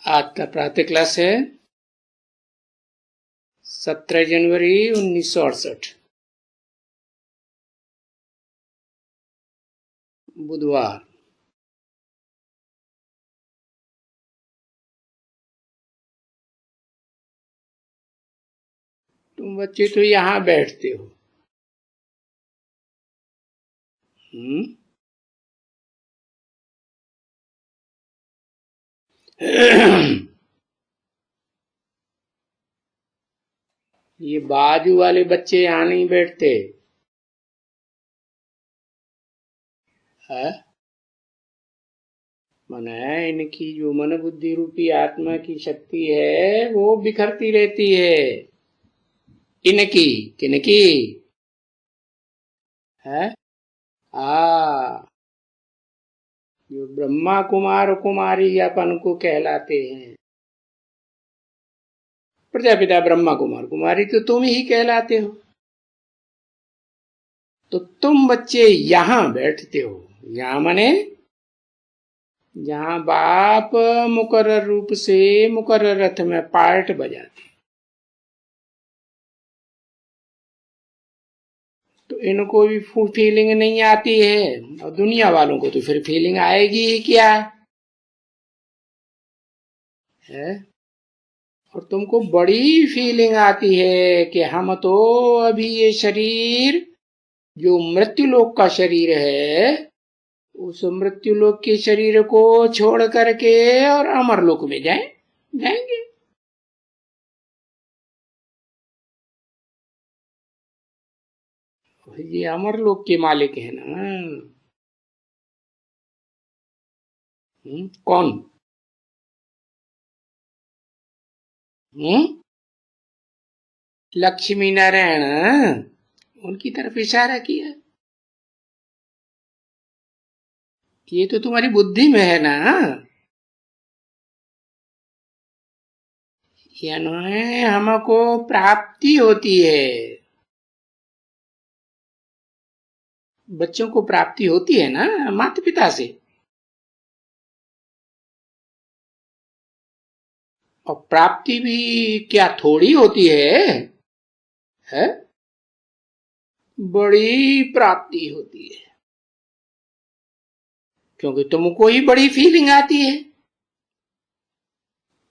आज का प्रातः क्लास है 17 जनवरी 1968 बुधवार। तुम बच्चे तो यहाँ बैठते हो। ये बाजू वाले बच्चे यहाँ नहीं बैठते है। मन है इनकी जो मन बुद्धि रूपी आत्मा की शक्ति है वो बिखरती रहती है। इनकी किनकी है जो ब्रह्मा कुमार कुमारी अपन को कहलाते हैं। प्रजापिता ब्रह्मा कुमार कुमारी तो तुम ही कहलाते हो। तो तुम बच्चे यहां बैठते हो। यहां माने जहां बाप मुकर्रर रूप से मुकर्रर रथ में पार्ट बजाते, तो इनको भी फीलिंग नहीं आती है और दुनिया वालों को तो फिर फीलिंग आएगी ही क्या है। और तुमको बड़ी फीलिंग आती है कि हम तो अभी ये शरीर जो मृत्युलोक का शरीर है उस मृत्युलोक के शरीर को छोड़ करके और अमरलोक में जाएंगे। ये अमरलोक के मालिक है ना। कौन? लक्ष्मी नारायण उनकी तरफ इशारा किया। ये तो तुम्हारी बुद्धि में है ना। यानी हमको प्राप्ति होती है, बच्चों को प्राप्ति होती है ना माता पिता से। और प्राप्ति भी क्या थोड़ी होती है? बड़ी प्राप्ति होती है, क्योंकि तुमको ही बड़ी फीलिंग आती है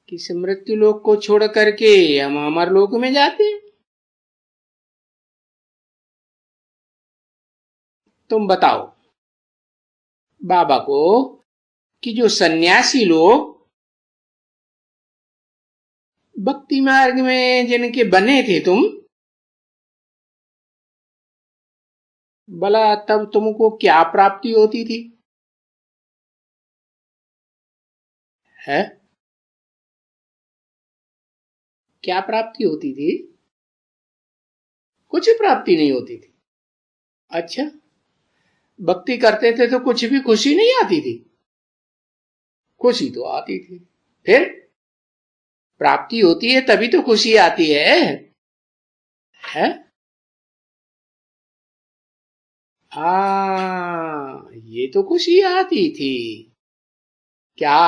कि मृत्यु लोक को छोड़ करके हम अमर लोक में जाते हैं। तुम बताओ बाबा को कि जो सन्यासी लोग भक्ति मार्ग में जिनके बने थे तुम, भला तब तुमको क्या प्राप्ति होती थी है? क्या प्राप्ति होती थी? कुछ प्राप्ति नहीं होती थी। अच्छा, भक्ति करते थे तो कुछ भी खुशी नहीं आती थी? खुशी तो आती थी। फिर प्राप्ति होती है तभी तो खुशी आती है? ये तो खुशी आती थी क्या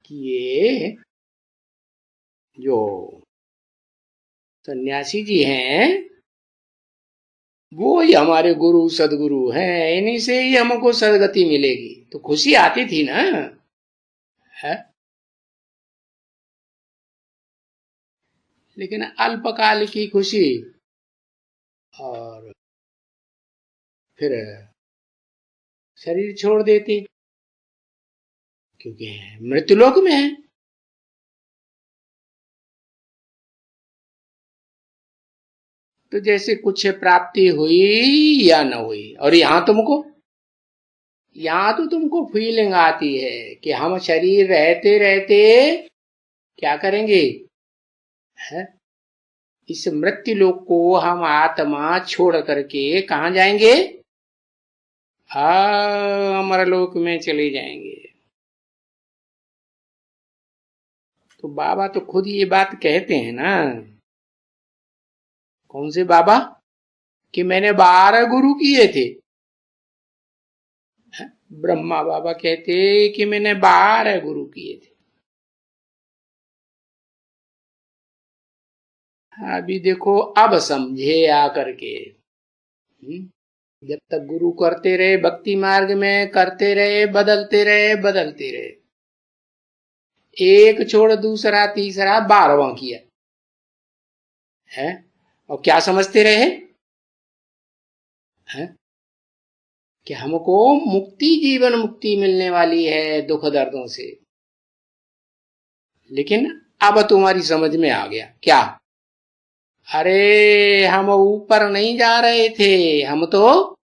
कि ये जो सन्यासी जी हैं वो ही हमारे गुरु सदगुरु हैं, इन्हीं से ही हमको सदगति मिलेगी, तो खुशी आती थी ना है। लेकिन अल्पकाल की खुशी और फिर शरीर छोड़ देती, क्योंकि मृत्युलोक में है। तो जैसे कुछ प्राप्ति हुई या न हुई, और यहां तो तुमको फीलिंग आती है कि हम शरीर रहते रहते क्या करेंगे है? इस मृत्यु लोक को हम आत्मा छोड़ करके कहां जाएंगे? अमरलोक में चले जाएंगे। तो बाबा तो खुद ये बात कहते हैं ना। कौन से बाबा? कि मैंने 12 गुरु किए थे। ब्रह्मा बाबा कहते कि मैंने 12 गुरु किए थे। अभी देखो, अब समझे आकर के। जब तक गुरु करते रहे, भक्ति मार्ग में करते रहे, बदलते रहे बदलते रहे, एक छोड़ दूसरा तीसरा 12वां किया है। और क्या समझते रहे हैं कि हमको मुक्ति, जीवन मुक्ति मिलने वाली है दुख दर्दों से। लेकिन अब तुम्हारी समझ में आ गया क्या? अरे हम ऊपर नहीं जा रहे थे, हम तो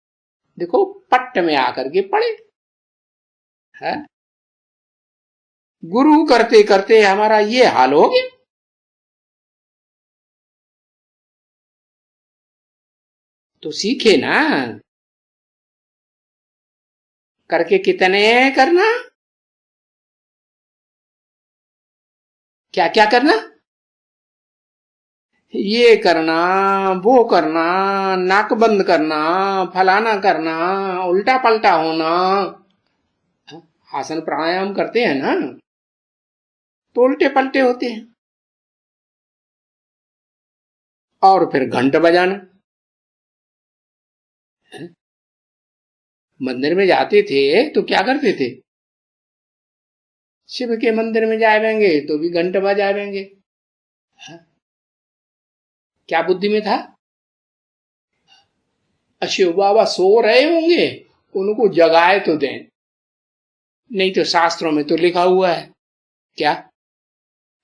देखो पट्ट में आकर के पड़े है। गुरु करते करते हमारा ये हाल हो गया। तो सीखे ना, करके कितने करना, क्या क्या करना, ये करना, वो करना, नाक बंद करना, फलाना करना, उल्टा पलटा होना। आसन प्राणायाम करते हैं ना, तो उल्टे पलटे होते हैं। और फिर घंट बजाना। मंदिर में जाते थे तो क्या करते थे? शिव के मंदिर में जाएंगे तो भी घंट बजाएंगे। क्या बुद्धि में था? शिव बाबा सो रहे होंगे, उनको जगाए तो दें। नहीं तो शास्त्रों में तो लिखा हुआ है क्या,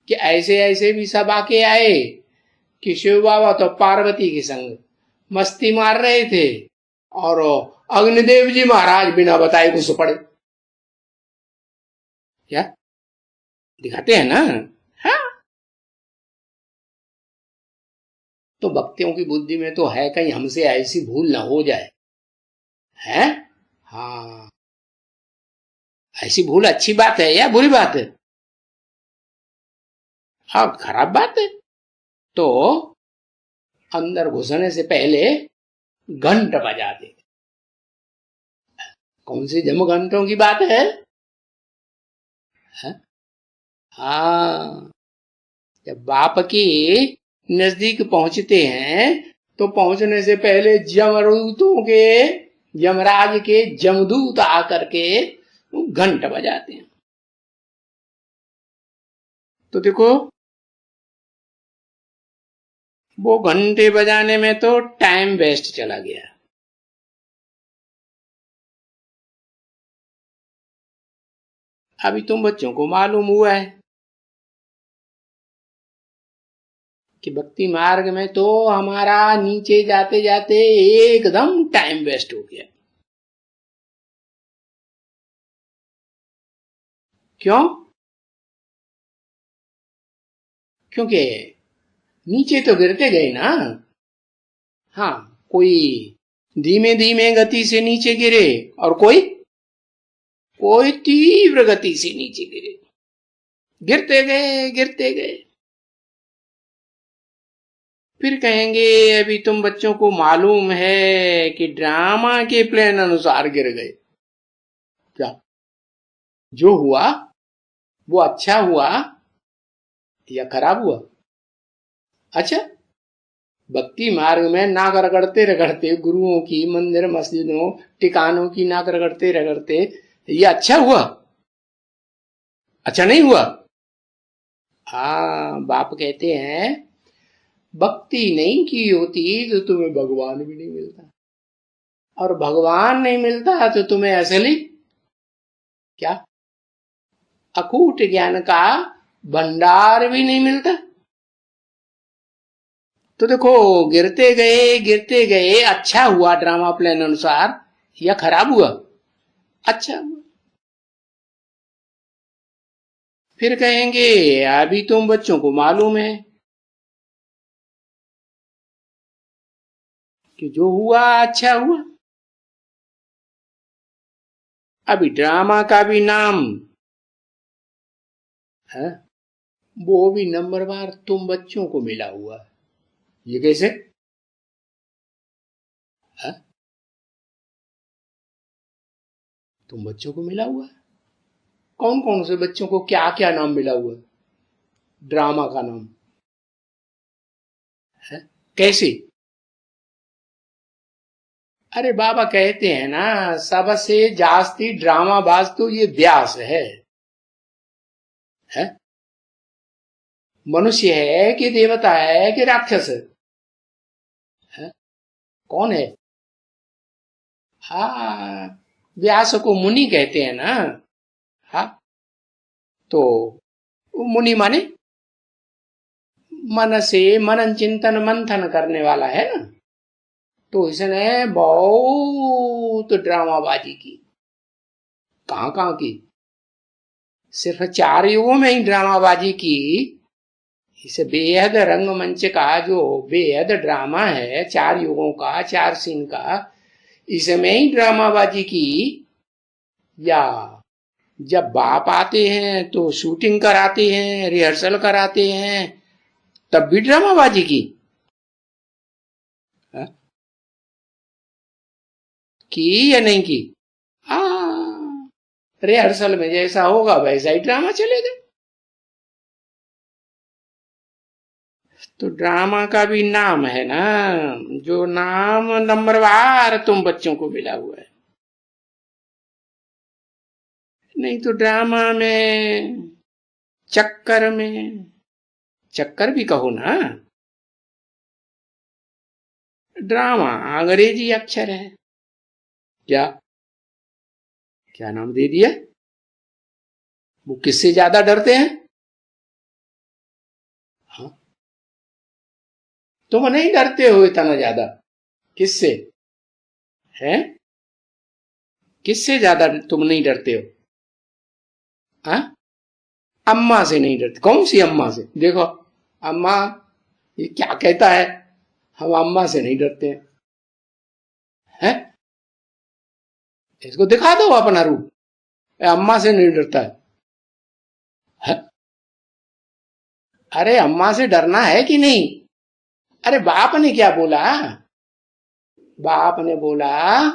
कि ऐसे ऐसे भी सब आके आए कि शिव बाबा तो पार्वती के संग मस्ती मार रहे थे और अग्निदेव जी महाराज बिना बताए घुस पड़े। क्या दिखाते हैं ना। हाँ, तो भक्तों की बुद्धि में तो है कहीं हमसे ऐसी भूल ना हो जाए है। हाँ, ऐसी भूल अच्छी बात है या बुरी बात है? हाँ, खराब बात है। तो अंदर घुसने से पहले घंट बजा दे। कौन सी जम घंटों की बात है? हाँ, जब बाप की नजदीक पहुंचते हैं तो पहुंचने से पहले जमरूतों के, यमराज के जमदूत आकर के घंट बजाते हैं। तो देखो, वो घंटे बजाने में तो टाइम वेस्ट चला गया। अभी तुम बच्चों को मालूम हुआ है कि भक्ति मार्ग में तो हमारा नीचे जाते जाते एकदम टाइम वेस्ट हो गया। क्यों? क्योंकि नीचे तो गिरते गए ना। हाँ, कोई धीमे धीमे गति से नीचे गिरे और कोई कोई तीव्र गति से नीचे गिरे। गिरते गए गिरते गए। फिर कहेंगे अभी तुम बच्चों को मालूम है कि ड्रामा के प्लान अनुसार गिर गए। क्या जो हुआ वो अच्छा हुआ या खराब हुआ? अच्छा, भक्ति मार्ग में नाक रगड़ते रगड़ते, गुरुओं की, मंदिर मस्जिदों टिकानों की नाक रगड़ते रगड़ते, ये अच्छा हुआ? अच्छा नहीं हुआ। हाँ, बाप कहते हैं भक्ति नहीं की होती तो तुम्हें भगवान भी नहीं मिलता, और भगवान नहीं मिलता तो तुम्हें असली क्या, अकूट ज्ञान का भंडार भी नहीं मिलता। तो देखो, गिरते गए, अच्छा हुआ ड्रामा प्लान अनुसार या खराब हुआ? अच्छा हुआ। फिर कहेंगे अभी तुम बच्चों को मालूम है कि जो हुआ अच्छा हुआ। अभी ड्रामा का भी नाम है, वो भी नंबरवार तुम बच्चों को मिला हुआ है। ये कैसे है? तुम बच्चों को मिला हुआ है। कौन कौन से बच्चों को क्या क्या नाम मिला हुआ है? ड्रामा का नाम है? कैसे? अरे बाबा कहते हैं ना, सबसे जास्ती ड्रामाबाज तो ये व्यास है? मनुष्य है कि देवता है कि राक्षस है? कौन है? हाँ, व्यास को मुनि कहते हैं ना। हाँ, तो मुनि माने मन से मनन चिंतन मंथन करने वाला है ना। तो इसने बहुत ड्रामाबाजी की। कहां कहां की? सिर्फ 4 युगों में ही ड्रामाबाजी की। इसे बेहद रंगमंच का जो बेहद ड्रामा है, 4 युगों का, 4 सीन का, इसमें ही ड्रामाबाजी की। या जब बाप आते हैं तो शूटिंग कराते हैं, रिहर्सल कराते हैं, तब भी ड्रामाबाजी की। हा? की या नहीं की? रिहर्सल में जैसा होगा वैसा ही ड्रामा चलेगा। तो ड्रामा का भी नाम है ना, जो नाम नंबरवार तुम बच्चों को मिला हुआ है। नहीं तो ड्रामा में, चक्कर में, चक्कर भी कहो ना। ड्रामा अंग्रेजी अक्षर है। क्या क्या नाम दे दिया? वो किससे ज्यादा डरते हैं? हाँ, तुम नहीं डरते हो इतना ज्यादा। किससे? है? किससे ज्यादा तुम नहीं डरते हो? हाँ, अम्मा से नहीं डरते। कौन सी अम्मा से? देखो, अम्मा ये क्या कहता है, हम अम्मा से नहीं डरते हैं। इसको दिखा दो अपना रूप, अम्मा से नहीं डरता है? अरे अम्मा से डरना है कि नहीं? अरे बाप ने क्या बोला? बाप ने बोला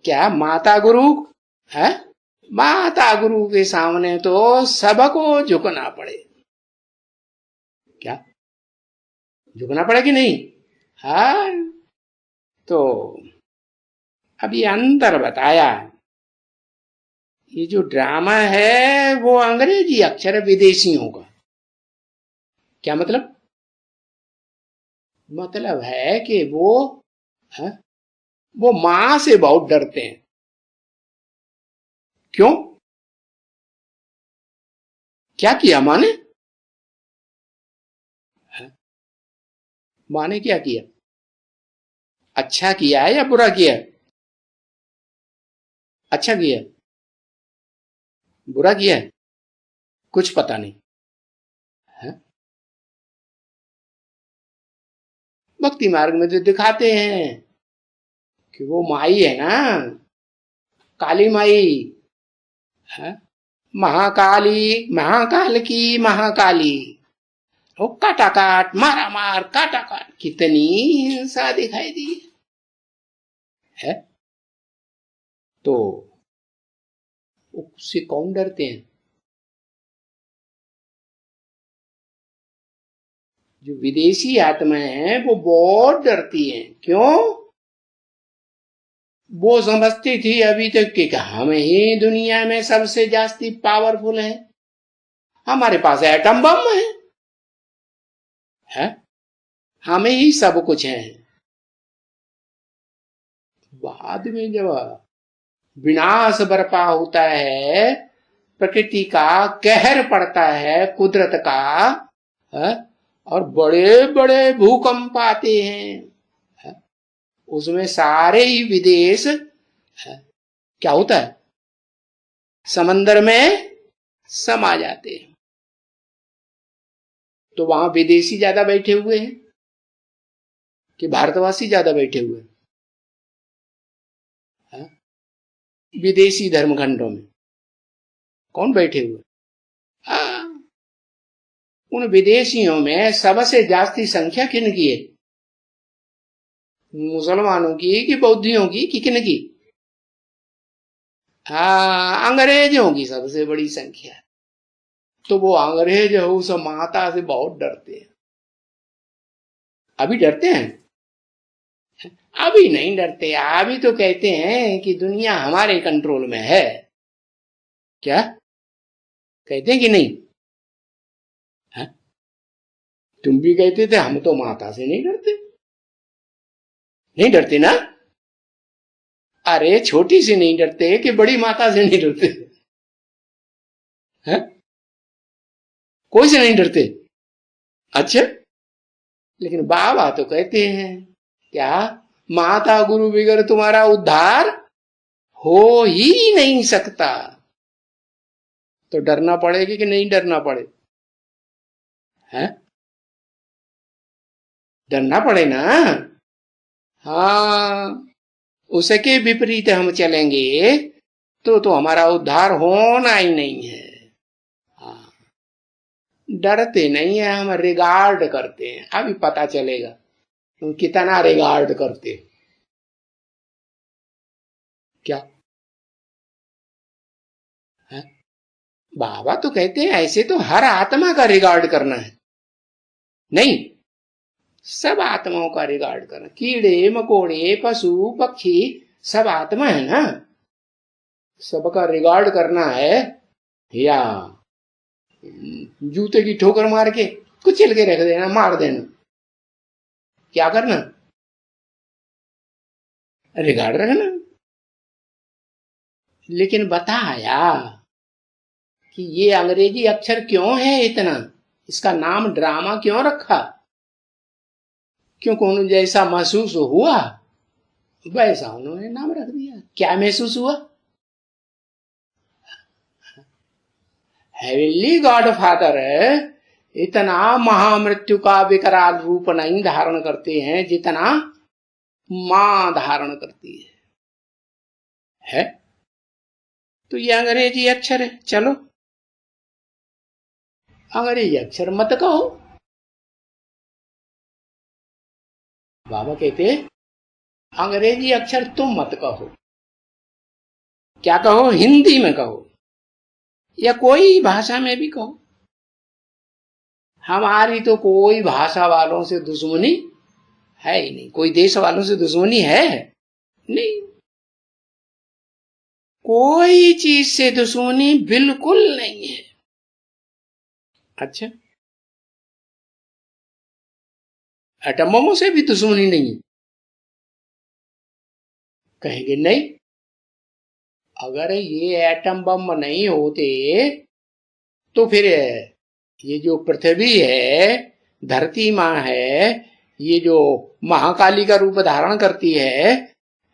क्या, माता गुरु है? माता गुरु के सामने तो सबको झुकना पड़े। क्या झुकना पड़े कि नहीं? हाँ, तो अब ये अंतर बताया। ये जो ड्रामा है वो अंग्रेजी अक्षर है, विदेशियों का। क्या मतलब? मतलब है कि है? वो मां से बहुत डरते हैं। क्यों? क्या किया मां ने? मां ने क्या किया? अच्छा किया है या बुरा किया? अच्छा किया, बुरा किया? कुछ पता नहीं है? भक्ति मार्ग में तो दिखाते हैं कि वो माई है ना, काली माई है, महाकाली, महाकाल की महाकाली। वो काटा काट, मारा मार, काटा काट, कितनी हिंसा दिखाई दी है। तो उससे कौन डरते हैं? जो विदेशी आत्माएं हैं वो बहुत डरती हैं। क्यों? वो समझती थी अभी तक कि हम ही दुनिया में सबसे जास्ती पावरफुल हैं, हमारे पास एटम बम है? हमें ही सब कुछ है। बाद में जब विनाश बरपा होता है, प्रकृति का कहर पड़ता है, कुदरत का है? और बड़े बड़े भूकंप आते हैं है? उसमें सारे ही विदेश है? क्या होता है? समंदर में समा जाते हैं। तो वहां विदेशी ज्यादा बैठे हुए हैं कि भारतवासी ज्यादा बैठे हुए हैं? विदेशी धर्मखंडों में कौन बैठे हुए? उन विदेशियों में सबसे जास्ती संख्या किन की है? मुसलमानों की कि बौद्धियों की कि किन की? हाँ, अंग्रेजों की सबसे बड़ी संख्या। तो वो अंग्रेज उस माता से बहुत डरते हैं। अभी डरते हैं? अभी नहीं डरते, अभी तो कहते हैं कि दुनिया हमारे कंट्रोल में है। क्या कहते हैं कि नहीं? है? तुम भी कहते थे हम तो माता से नहीं डरते। नहीं डरते ना? अरे छोटी से नहीं डरते कि बड़ी माता से नहीं डरते? हैं? कोई से नहीं डरते? अच्छा, लेकिन बाबा तो कहते हैं क्या, माता गुरु बगैर तुम्हारा उद्धार हो ही नहीं सकता। तो डरना पड़ेगा कि नहीं डरना पड़े? है? डरना पड़े ना। हाँ, उसके विपरीत हम चलेंगे तो हमारा उद्धार होना ही नहीं है। हाँ, डरते नहीं है, हम रिगार्ड करते हैं। अभी पता चलेगा तुम कितना रिगार्ड करते हो। क्या है? बाबा तो कहते हैं ऐसे तो हर आत्मा का रिगार्ड करना है। नहीं, सब आत्माओं का रिगार्ड करना। कीड़े मकोड़े पशु पक्षी सब आत्मा है ना, सबका रिगार्ड करना है। या जूते की ठोकर मार के कुचल के रख देना, मार देना, क्या करना? रिगार्ड रखना। लेकिन बताया कि ये अंग्रेजी अक्षर क्यों है इतना, इसका नाम ड्रामा क्यों रखा? क्योंकि उन्हें जैसा महसूस हुआ वैसा उन्होंने नाम रख दिया। क्या महसूस हुआ? हेवनली गॉड फादर इतना महामृत्यु का विकराल रूप नहीं धारण करते हैं जितना मां धारण करती है? तो ये अंग्रेजी अक्षर है। चलो, अंग्रेजी अक्षर मत कहो। बाबा कहते अंग्रेजी अक्षर तुम मत कहो। क्या कहो? हिंदी में कहो या कोई भाषा में भी कहो। हमारी तो कोई भाषा वालों से दुश्मनी है ही नहीं, कोई देश वालों से दुश्मनी है नहीं, कोई चीज से दुश्मनी बिल्कुल नहीं है। अच्छा, एटम बमों से भी दुश्मनी नहीं? कहेंगे नहीं, अगर ये एटम बम नहीं होते तो फिर ये जो पृथ्वी है, धरती माँ है, ये जो महाकाली का रूप धारण करती है,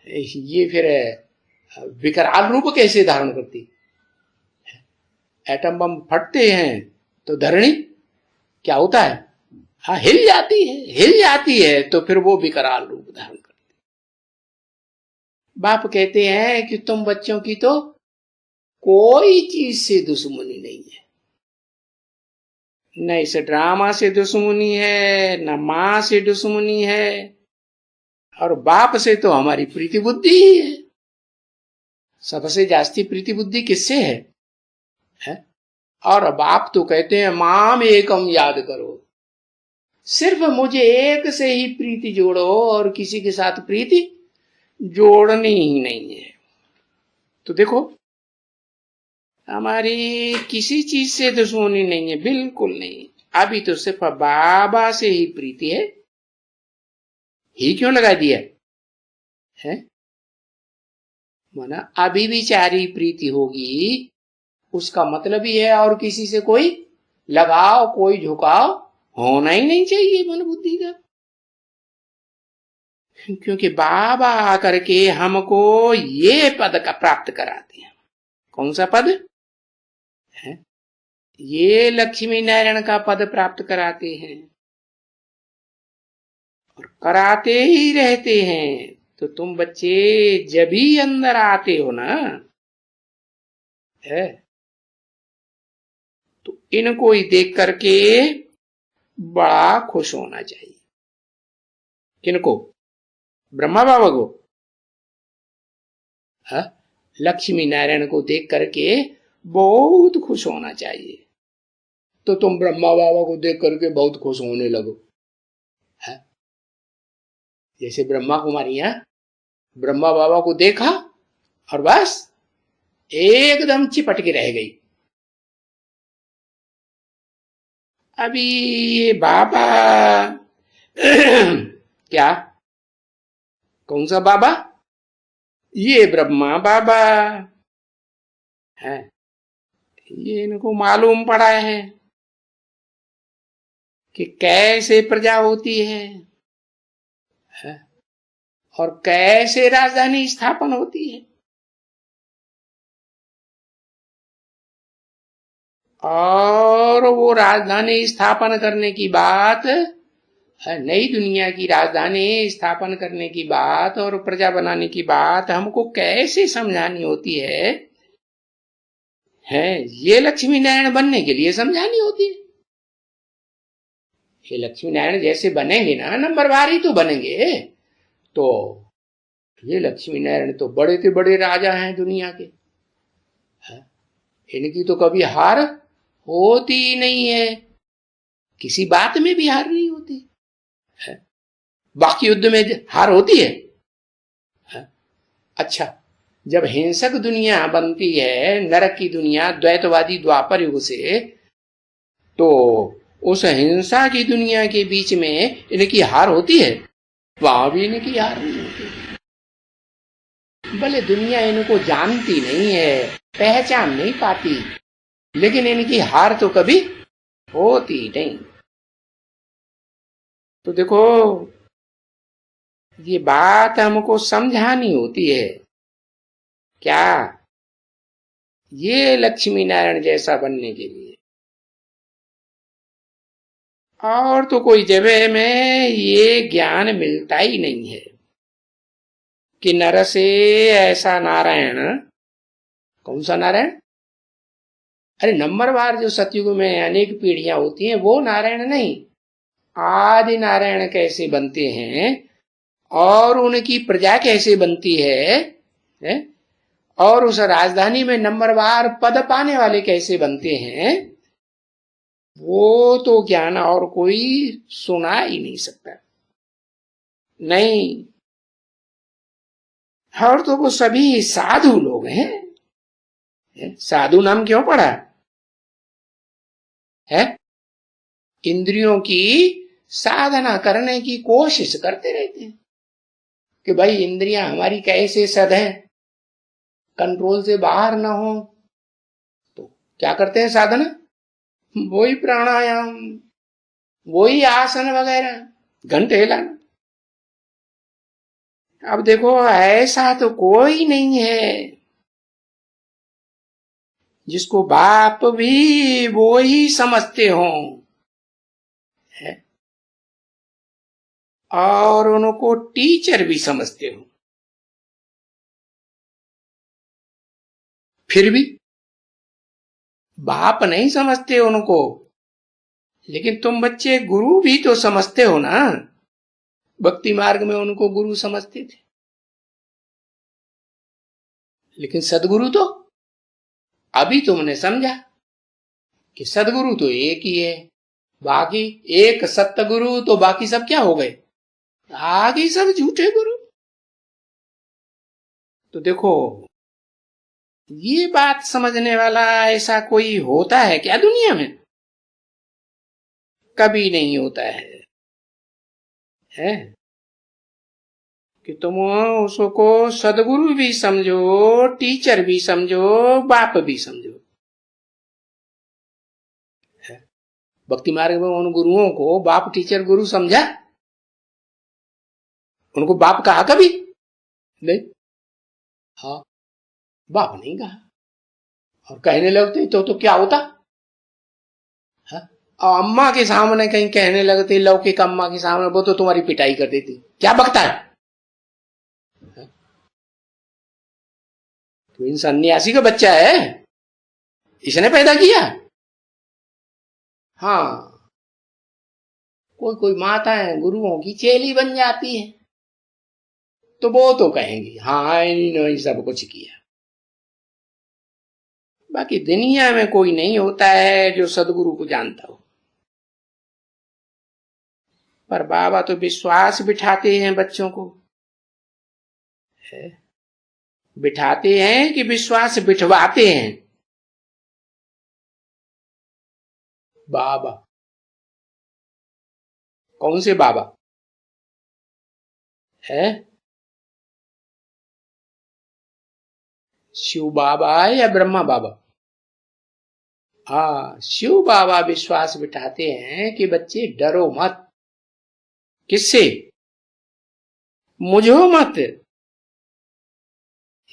ये फिर विकराल रूप कैसे धारण करती? एटम बम फटते हैं तो धरणी क्या होता है? हाँ, हिल जाती है, हिल जाती है, तो फिर वो विकराल रूप धारण करती। बाप कहते हैं कि तुम बच्चों की तो कोई चीज से दुश्मनी नहीं है, न इस ड्रामा से दुश्मनी है, न मां से दुश्मनी है, और बाप से तो हमारी प्रीति बुद्धि ही है। सबसे जास्ती प्रीति बुद्धि किससे है? और बाप तो कहते हैं माम एकम याद करो, सिर्फ मुझे एक से ही प्रीति जोड़ो और किसी के साथ प्रीति जोड़नी ही नहीं है। तो देखो, हमारी किसी चीज से दुश्मनी नहीं है, बिल्कुल नहीं। अभी तो सिर्फ बाबा से ही प्रीति है। ही क्यों लगा दिया है? माना अभी विचारी प्रीति होगी, उसका मतलब ही है और किसी से कोई लगाव, कोई झुकाव होना ही नहीं चाहिए मन बुद्धि का। क्योंकि बाबा आकर के हमको ये पद का प्राप्त कराते हैं। कौन सा पद है? ये लक्ष्मी नारायण का पद प्राप्त कराते हैं और कराते ही रहते हैं। तो तुम बच्चे जब भी अंदर आते हो ना, है तो इनको ही देख करके बड़ा खुश होना चाहिए। किनको? ब्रह्मा बाबा को? है? लक्ष्मी नारायण को देख करके बहुत खुश होना चाहिए। तो तुम ब्रह्मा बाबा को देख करके बहुत खुश होने लगो है? जैसे ब्रह्मा कुमारियां ब्रह्मा बाबा को देखा और बस एकदम चिपट के रह गई। अभी ये बाबा क्या, कौन सा बाबा? ये ब्रह्मा बाबा है। ये इनको मालूम पड़ा है कि कैसे प्रजा होती है? और कैसे राजधानी स्थापन होती है। और वो राजधानी स्थापन करने की बात, नई दुनिया की राजधानी स्थापन करने की बात और प्रजा बनाने की बात हमको कैसे समझानी होती है? ये लक्ष्मी नारायण बनने के लिए समझानी होती है। ये लक्ष्मी नारायण जैसे बनेंगे ना, नंबरवार ही तो बनेंगे। तो ये लक्ष्मी नारायण तो बड़े से बड़े राजा हैं दुनिया के, इनकी तो कभी हार होती ही नहीं है, किसी बात में भी हार नहीं होती है। बाकी युद्ध में हार होती है? अच्छा, जब हिंसक दुनिया बनती है, नरक की दुनिया, द्वैतवादी द्वापर युग से, तो उस हिंसा की दुनिया के बीच में इनकी हार होती है? वहां भी इनकी हार नहीं होती। भले दुनिया इनको जानती नहीं है, पहचान नहीं पाती, लेकिन इनकी हार तो कभी होती नहीं। तो देखो, ये बात हमको समझानी होती है क्या? ये लक्ष्मी नारायण जैसा बनने के लिए। और तो कोई जगह में ये ज्ञान मिलता ही नहीं है कि नर से ऐसा नारायण। कौन सा नारायण? अरे नंबरवार जो सतयुग में अनेक पीढ़ियां होती हैं वो नारायण नहीं, आदि नारायण कैसे बनते हैं और उनकी प्रजा कैसे बनती है? और उस राजधानी में नंबरवार पद पाने वाले कैसे बनते हैं, वो तो ज्ञान और कोई सुना ही नहीं सकता। नहीं, और तो वो सभी साधु लोग हैं। साधु नाम क्यों पड़ा है? इंद्रियों की साधना करने की कोशिश करते रहते हैं कि भाई इंद्रियां हमारी कैसे सधें, कंट्रोल से बाहर ना हो। तो क्या करते हैं साधना? वही प्राणायाम, वही आसन वगैरह, घंटे हिलाना। अब देखो, ऐसा तो कोई नहीं है जिसको बाप भी वो ही समझते हों और उनको टीचर भी समझते हो। फिर भी बाप नहीं समझते उनको, लेकिन तुम बच्चे गुरु भी तो समझते हो ना। भक्ति मार्ग में उनको गुरु समझते थे, लेकिन सदगुरु तो अभी तुमने समझा कि सदगुरु तो एक ही है, बाकी एक सतगुरु, तो बाकी सब क्या हो गए? आगे सब झूठे गुरु। तो देखो, ये बात समझने वाला ऐसा कोई होता है क्या दुनिया में? कभी नहीं होता है कि तुम उसको सदगुरु भी समझो, टीचर भी समझो, बाप भी समझो। भक्ति मार्ग में उन गुरुओं को बाप टीचर गुरु समझा? उनको बाप कहा कभी? नहीं। हाँ, बाप नहीं कहा। और कहने लगते तो क्या होता? हाँ? अम्मा के सामने कहीं कहने लगते, लौकिक अम्मा के सामने, वो तो तुम्हारी पिटाई कर देती, क्या बकता है? तो इन सन्यासी का बच्चा है, इसने पैदा किया। हाँ, कोई कोई माताएं गुरुओं की चेली बन जाती है, तो वो तो कहेंगी हाँ इन्होंने सब कुछ किया। बाकी दुनिया में कोई नहीं होता है जो सदगुरु को जानता हो। पर बाबा तो विश्वास बिठाते हैं बच्चों को, बिठाते हैं कि विश्वास बिठवाते हैं? बाबा कौन से बाबा है? शिव बाबा या ब्रह्मा बाबा? हाँ, शिव बाबा विश्वास बिठाते हैं कि बच्चे डरो मत। किससे? मुझो मत।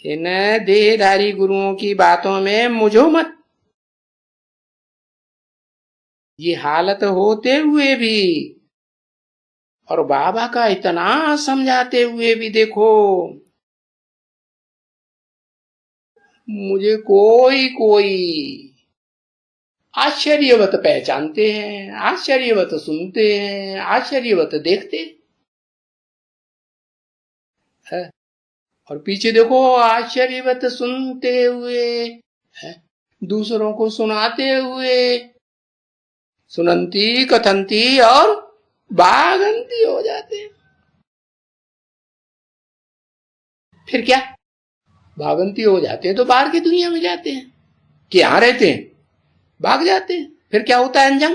इन देहधारी गुरुओं की बातों में मुझो मत। ये हालत होते हुए भी और बाबा का इतना समझाते हुए भी देखो, मुझे कोई कोई आश्चर्यवत पहचानते हैं, आश्चर्यवत सुनते हैं, आश्चर्यवत देखते हैं। और पीछे देखो, आश्चर्यवत सुनते हुए है, दूसरों को सुनाते हुए, सुनंती कथंती और बागंती हो जाते हैं। फिर क्या? भागंती हो जाते हैं तो बाहर की दुनिया में जाते हैं कि यहां रहते हैं, भाग जाते हैं। फिर क्या होता है अंजाम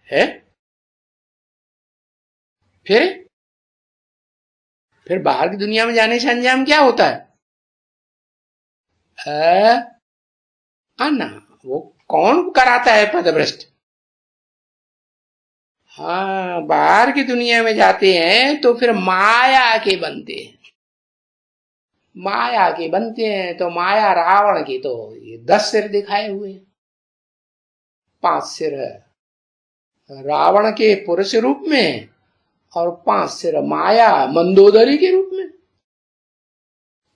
है? फिर बाहर की दुनिया में जाने से अंजाम क्या होता है? आना। वो कौन कराता है पदभ्रष्ट? हाँ, बाहर की दुनिया में जाते हैं तो फिर माया के बनते हैं, माया के बनते हैं। तो माया रावण की तो ये 10 सिर दिखाए हुए, 5 सिर है रावण के पुरुष रूप में और 5 सिर माया मंदोदरी के रूप में।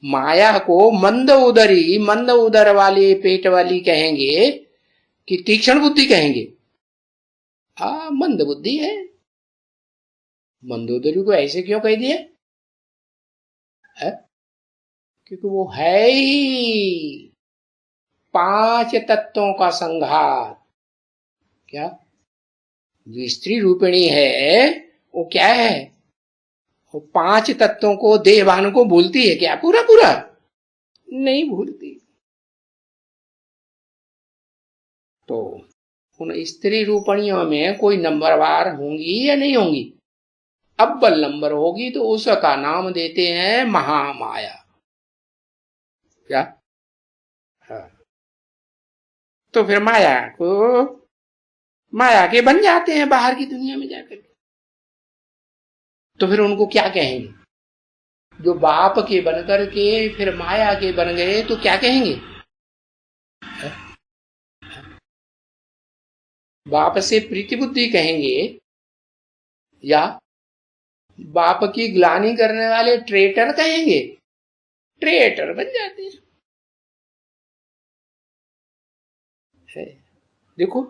माया को मंद उदरी, मंद उदर वाली पेट वाली कहेंगे कि तीक्ष्ण बुद्धि कहेंगे? हाँ, मंद बुद्धि है। मंदोदरी को ऐसे क्यों कह दिया है? क्योंकि वो है ही 5 तत्वों का संघात। क्या? जो स्त्री रूपिणी है वो क्या है? वो 5 तत्वों को, देहभान को भूलती है क्या? पूरा पूरा नहीं भूलती। तो उन स्त्री रूपणियों में कोई नंबरवार होंगी या नहीं होंगी? अव्वल नंबर होगी तो उसका नाम देते हैं महामाया। क्या? हाँ। तो फिर माया के बन जाते हैं बाहर की दुनिया में जाकर। तो फिर उनको क्या कहेंगे? जो बाप के बन करके फिर माया के बन गए तो क्या कहेंगे? बाप से प्रीति बुद्धि कहेंगे या बाप की ग्लानि करने वाले ट्रेटर कहेंगे? ट्रेटर बन जाते हैं। देखो,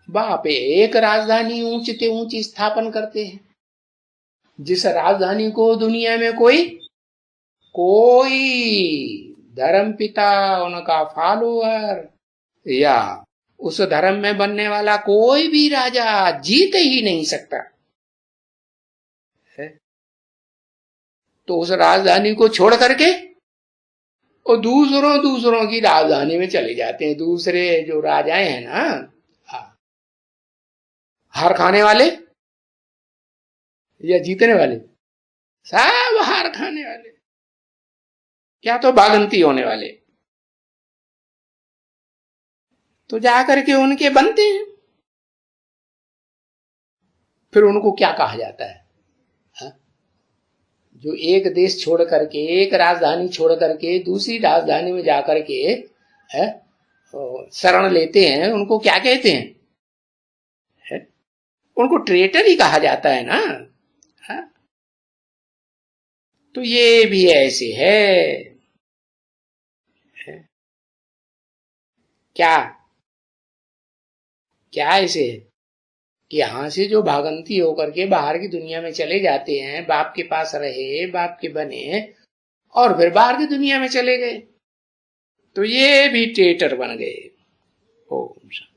बाप एक राजधानी ऊंचते ऊंची स्थापन करते हैं, जिस राजधानी को दुनिया में कोई धर्म पिता, उनका फॉलोअर या उस धर्म में बनने वाला कोई भी राजा जीत ही नहीं सकता है। तो उस राजधानी को छोड़ करके और दूसरों की राजधानी में चले जाते हैं। दूसरे जो राजाएं हैं ना, हार खाने वाले या जीतने वाले, सब हार खाने वाले, क्या तो भागंती होने वाले। तो जाकर के उनके बनते हैं। फिर उनको क्या कहा जाता है? हा? जो एक देश छोड़ करके, एक राजधानी छोड़ करके दूसरी राजधानी में जाकर के है शरण लेते हैं, उनको क्या कहते हैं? है? उनको ट्रेटर ही कहा जाता है ना। हा? तो ये भी ऐसे है। क्या क्या ऐसे है कि यहां से जो भागंती होकर के बाहर की दुनिया में चले जाते हैं, बाप के पास रहे, बाप के बने और फिर बाहर की दुनिया में चले गए। तो ये भी ट्रेटर बन गए। ओम शांति।